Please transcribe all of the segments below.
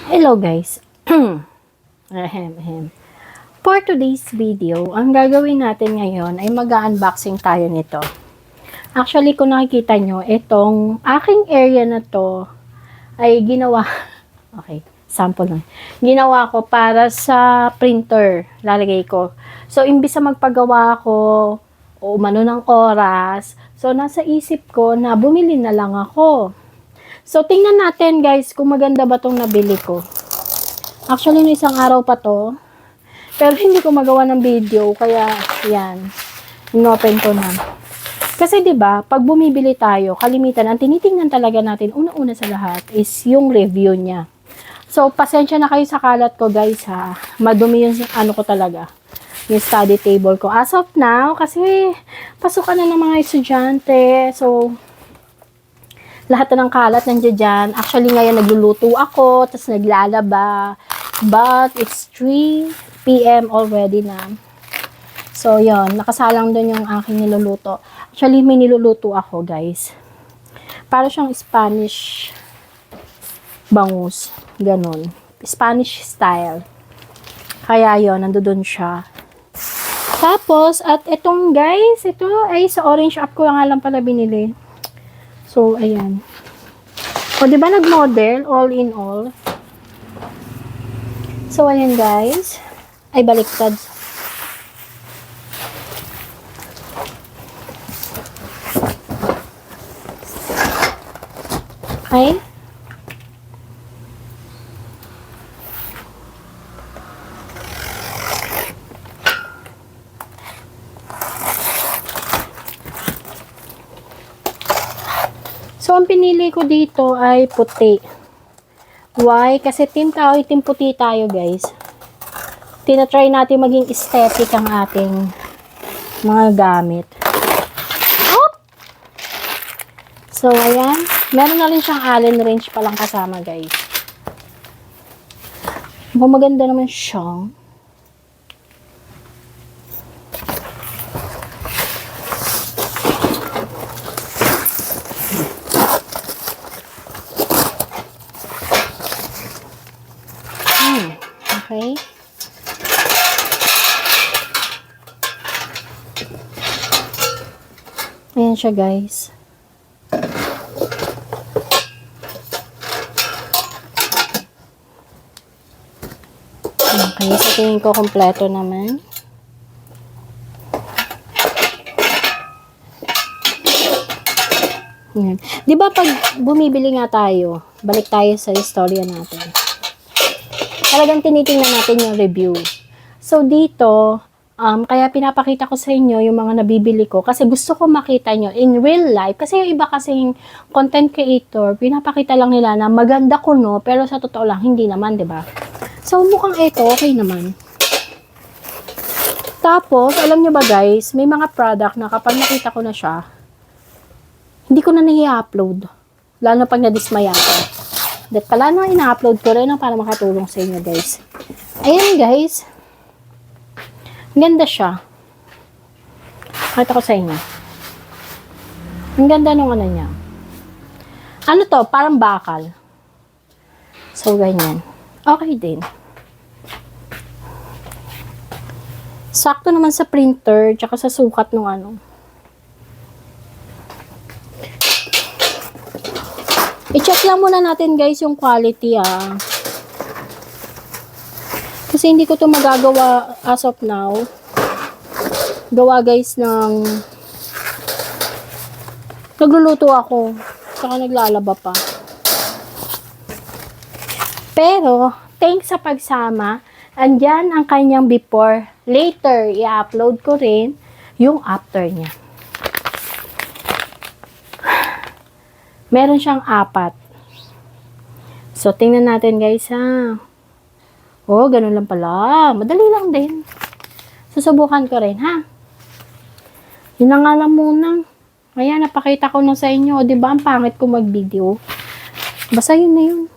Hello guys. Ahem. For today's video, ang gagawin natin ngayon ay mag-unboxing tayo nito. Actually, kung nakikita nyo, itong aking area na to ay ginawa, okay, sample lang. Ginawa ko para sa printer, lalagay ko. So, imbis na magpagawa ko o umano ng oras, so nasa isip ko na bumili na lang ako. So, tingnan natin guys kung maganda ba itong nabili ko. Actually, no isang araw pa to. Pero hindi ko magawa ng video. Kaya, yan. Inopen ko na. Kasi 'di ba pag bumibili tayo, kalimitan, ang tinitingnan talaga natin, una-una sa lahat, is yung review niya. So, pasensya na kayo sa kalat ko guys ha. Madumi yung ano ko talaga. Yung study table ko. As of now, kasi pasukan na ng mga estudyante. So, lahat na ng kalat nandiyan dyan. Actually, ngayon nagluluto ako, tapos naglalaba. But, it's 3 p.m. already na. So, yon nakasalang doon yung aking niluluto. Actually, may niluluto ako, guys. Para siyang Spanish bangus. Ganon. Spanish style. Kaya yon nandoon siya. Tapos, at itong guys, ito ay sa Orange App ko nga lang pala binili. So, ayan. O, diba nag-model? All in all. So, ayan guys. Ay, baliktad. Okay. So, ang pinili ko dito ay puti. Why? Kasi team kahoy, team puti tayo, guys. Tinatry natin maging aesthetic ang ating mga gamit. Oh! So, ayan. Meron na rin siyang Allen wrench palang kasama, guys. Maganda naman siya. Okay. Ayan siya, guys. Okay, sa tingin ko kompleto naman. Ayan. Di ba pag bumibili nga tayo, balik tayo sa istorya natin. Talagang tinitingnan natin yung review. So, dito, kaya pinapakita ko sa inyo yung mga nabibili ko kasi gusto ko makita nyo in real life. Kasi yung iba kasing content creator, pinapakita lang nila na maganda ko no, pero sa totoo lang, hindi naman, di ba? So, mukhang ito, okay naman. Tapos, alam nyo ba guys, may mga product na kapag nakita ko na siya, hindi ko na nai-upload. Lalo na pag nadismaya ako. That pala na ina-upload ko rin para makatulong sa inyo guys. Ayan guys. Ganda siya. Pakita ko sa inyo. Ang ganda nung ano niya. Ano to? Parang bakal. So, ganyan. Okay din. Sakto naman sa printer tsaka sa sukat nung ano. I-check lang muna natin guys yung quality Kasi hindi ko to magagawa as of now. Gawa guys ng nagluluto ako. Saka naglalaba pa. Pero, thanks sa pagsama. Andyan ang kanyang before. Later, i-upload ko rin yung after niya. Meron siyang 4. So, tingnan natin guys ha. Oh, ganun lang pala. Madali lang din. Susubukan ko rin ha. Yun na nga lang muna. Ayan, napakita ko na sa inyo. Diba, ang pangit ko mag-video. Basta yun na yun.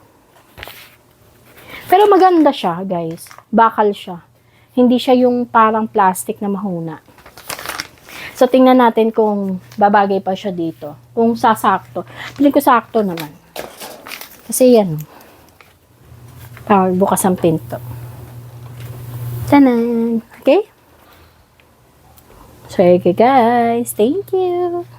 Pero maganda siya guys. Bakal siya. Hindi siya yung parang plastic na mahuna. So, tingnan natin kung babagay pa siya dito. Kung sasakto. Piling ko sakto naman. Kasi yan. para bukas ang pinto. Tanan! Okay? So, okay guys. Thank you!